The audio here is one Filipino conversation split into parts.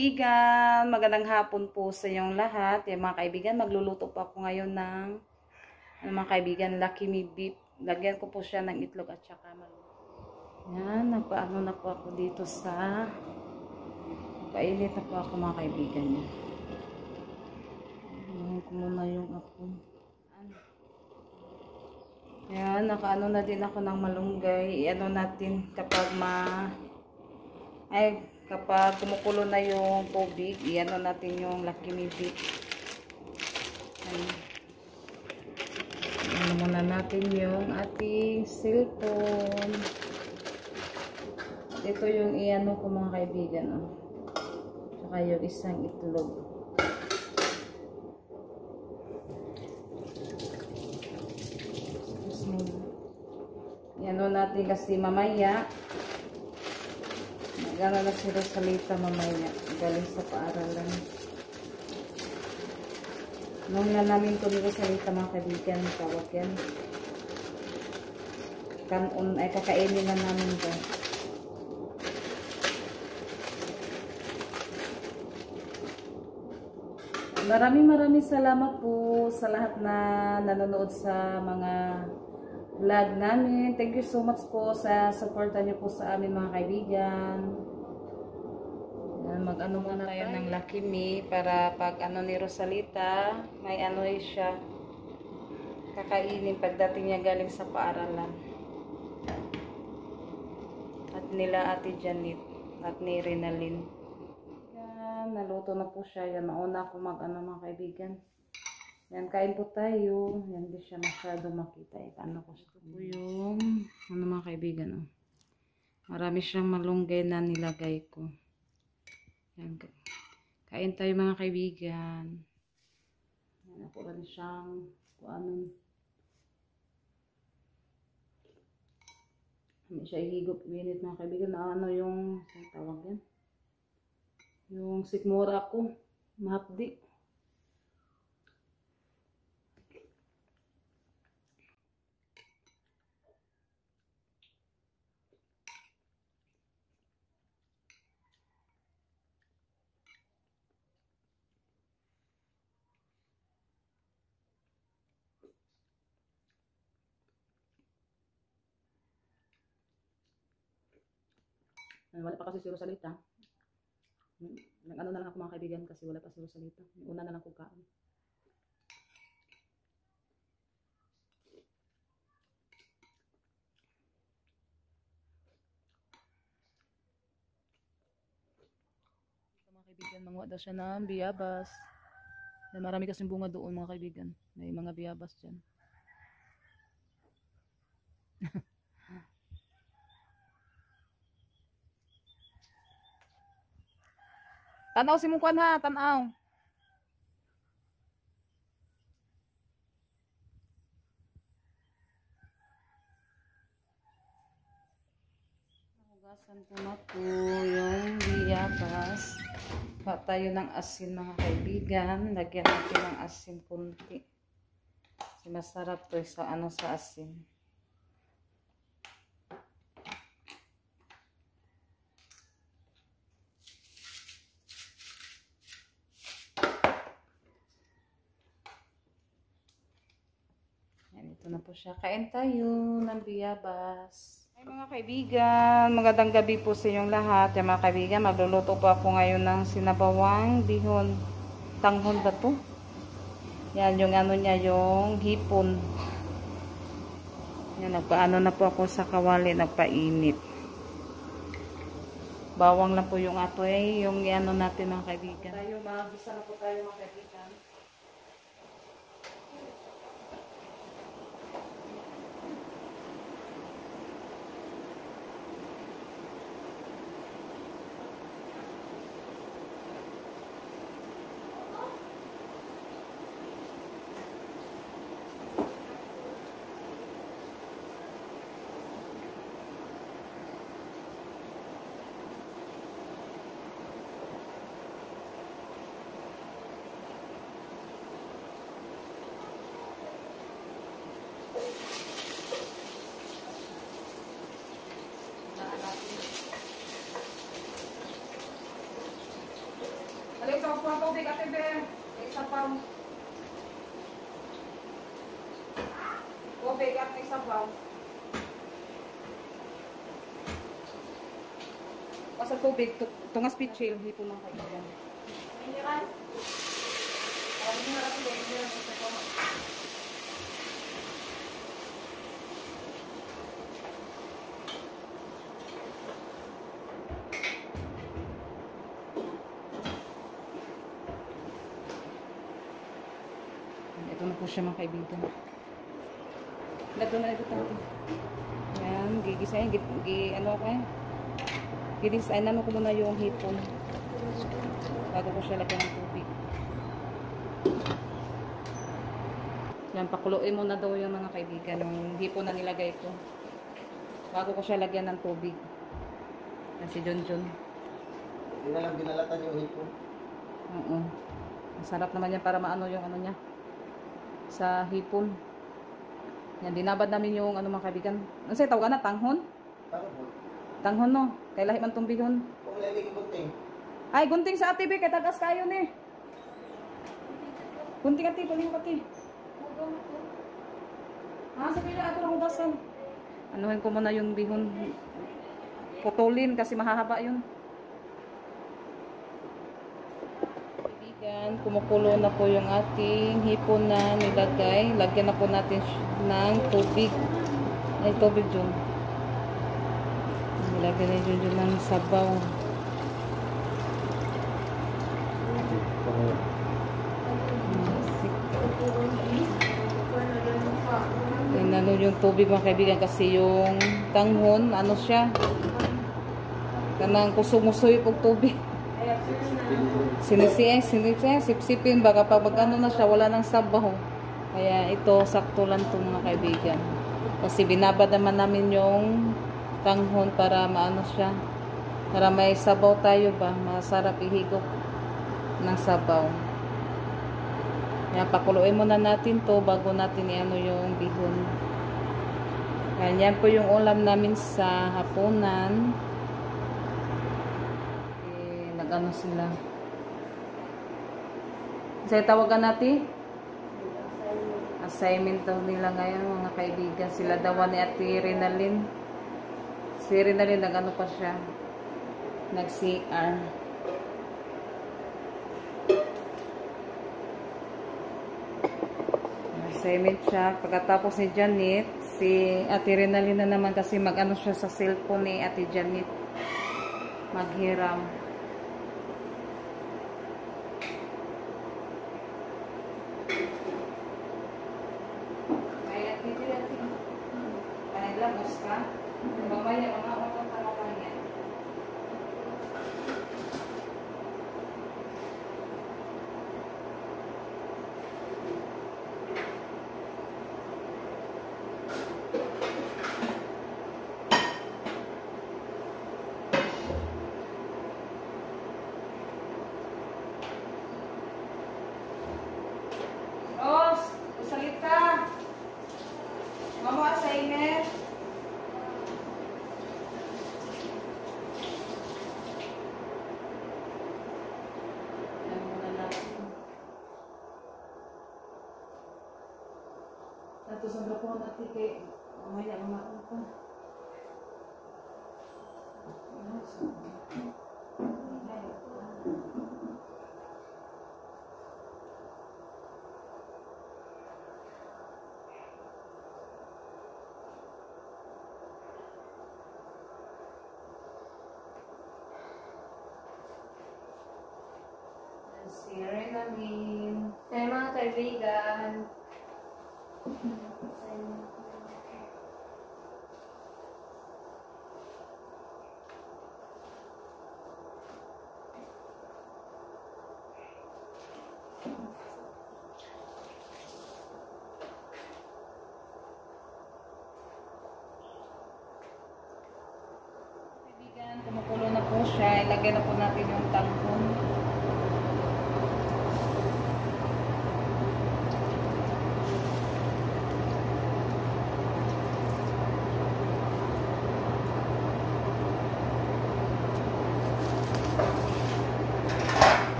kaibigan, magandang hapon po sa inyong lahat. Yung mga kaibigan, magluluto po ako ngayon ng mga kaibigan, Lucky Me beef. Lagyan ko po siya ng itlog at saka maluto. Yan, nagpaano na po ako dito sa painit na po ako mga kaibigan. Yan ko muna yung apo. Yan, nakaano na din ako ng malunggay. Iano natin kapag kapag kumukulo na yung tubig, iano natin yung Lucky Me beef. Ano muna natin yung ating cellphone. Ito yung iano ko mga kaibigan. Saka yung isang itlog. Iano natin kasi mamaya gano'n na si Rosalita mamaya galing sa paaralan. Nung na namin ito ni Rosalita mga kaibigan, tawag yan. Kanon ay kakainin na namin ito. Maraming salamat po sa lahat na nanonood sa mga vlog namin. Thank you so much po sa supportan niyo po sa amin mga kaibigan. Mag-ano muna tayo ng Lucky Me para pag ano ni Rosalita, may ano siya kakainin pagdating niya galing sa paaralan. At nila Ate Janet at ni Renalyn. Yan, naluto na po siya. Yan, mauna ako mag-ano mga kaibigan. Yan, kain po tayo. Yan, hindi siya masyado makita. Ano ko siya po yung ano mga kaibigan. Marami siyang malunggay na nilagay ko. Yan, kain tayo mga kaibigan. Yan, ako rin siyang kuanon. Hindi siya ihigop minute mga kaibigan. Na ano yung tawag yan? Yung sikmura ko. Mahapdi. Wala pa kasi si Rosalita. Nag-ano na lang ako mga kaibigan kasi wala pa si Rosalita. Una na lang kong kain. Mga kaibigan, manguha daw siya ng biyabas. Marami kasing bunga doon mga kaibigan. May mga biyabas dyan. Tanaw si mong kuan ha, tanaw. Hugasan ko na po yung biyabas. Pa tayo ng asin mga kaibigan. Lagyan natin ng asin kunti. Kasi masarap to sa ano sa asin. Ito na po siya. Kain tayo ng biyabas. Ay mga kaibigan, magandang gabi po sa inyong lahat. Yung mga kaibigan, magluluto po ako ngayon ng sinabawang bihon. Tanghon ba to? Yan, yung ano niya, yung hipon. Yan, nagpaano na po ako sa kawali, nagpainit. Bawang lang po yung ato yung ano natin mga kaibigan. Tayo, magisa na po tayo mga kaibigan. sabaw. Tubig at may sabaw. Sa tubig, tungas pichil, hipon lang kayo. Mineral? Mineral tubig, mineral sa tubig. Ito na po siya mga kaibigan. Ito na ito tayo. Ayan, gigisayin, ano ko eh. Gidesign naman ko muna yung hipon bago ko siya lagyan ng tubig. Yan, pakuluin muna daw yung mga kaibigan yung hipon na nilagay ko bago ko siya lagyan ng tubig. Yan si Junjun. Hindi na lang binalatan yung hipon. Oo. Masarap naman yan para maano yung ano niya sa hipon. Yan, dinabad namin yung ano mga kaibigan. Ano sa'yo, tawag na, tanghon? Tanghon no, kay lahi man tumbihon. Kung lagi ka gunting. Ay, gunting sa ati, kay tagas kayo ni. Gunting ati, tuloy mo ati. Sa pila ato lang udasan. Anuhin ko muna yung bihon. Putulin kasi mahahaba yun. Kaibigan, kumukulo na po yung ating hipon na nilagay. Lagyan na po natin ng tubig. Ay, tubig dyan. Nilagyan na dyan ng sabaw. Ano yung tubig mga kaibigan kasi yung tanghon, ano siya? Kanang kusumusoy pag tubig. Sipsipin baka pag ano na siya, wala nang sabaw. Kaya ito, sakto lang ito mga kaibigan. Kasi binabad naman namin yung tanghon para maano siya, para may sabaw tayo ba, masarap ihigop ng sabaw. Yan, pakuluin muna natin to bago natin iano yung bihon. Yan po yung ulam namin sa hapunan. Nag-ano sila, kasi tawagan natin assignment daw nila ngayon mga kaibigan. Sila daw ni Ate Rinalyn. Si Rinalyn nag-ano pa siya, nag-CR. Assignment siya. Pagkatapos ni Janet, si Ate Rinalyn na naman kasi mag-ano siya sa cellphone ni Ate Janet. Maghiram. May Ate Rinalyn. Panaglabos ka? Mamaya, mga otong panapanyan. Ros, usalit ka. Mama, assignment. Ito sa gapon at kay mamaya mga ako. Si Rinalyn. Hey mga kaibigan. Kaibigan, kumukulo na po siya. Ilagay na po natin yung tanghon.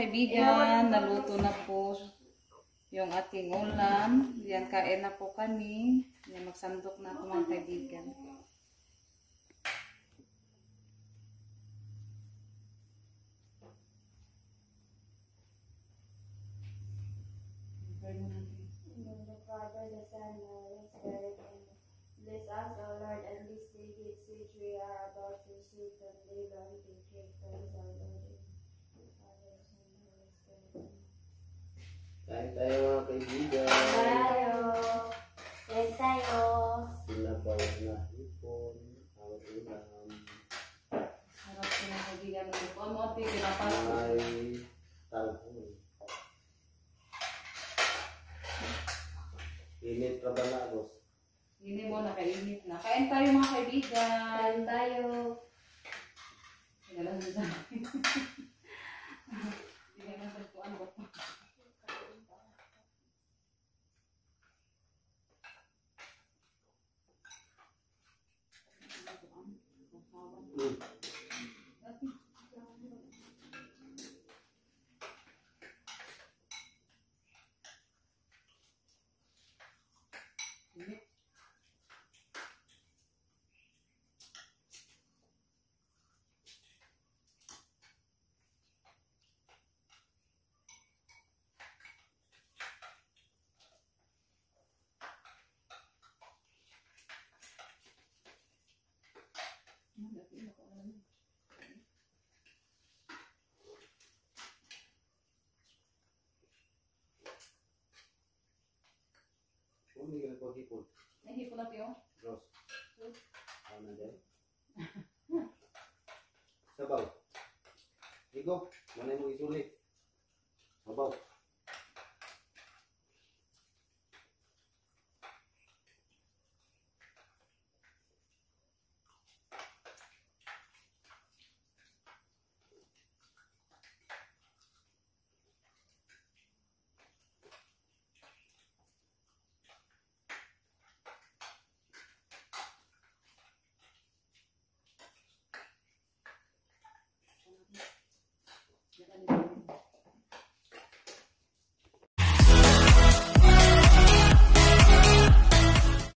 kaibigan, naluto na po yung ating ulam. Yan, kain na po kami. Yan, magsandok na ako mga kaibigan. In the name of the Father, the Son, and the Holy Spirit. Amen. Bless us, O Lord, and this day gifts which we are about to receive from thee, Lord, we pray for us, our Lord. Amen. Father, Son, and Holy Spirit. Amen. Kain tayo mga kaibigan. Tayo! Yes, tayo! Sinabaw na hipon. Ang ulam. Sarap po mga kaibigan. Ano mo, ate, pinapaso. May talhon. Init ka ba na, Ros? Hindi mo, nakainit na. Kain tayo mga kaibigan. Tayo tayo! Hindi lang sa akin. Hindi lang sa kuan ba? Hindi ka po hipon. Nahipo na tayo. Ros. Ano dyan? Sabaw. Ikaw, manay mo isulit.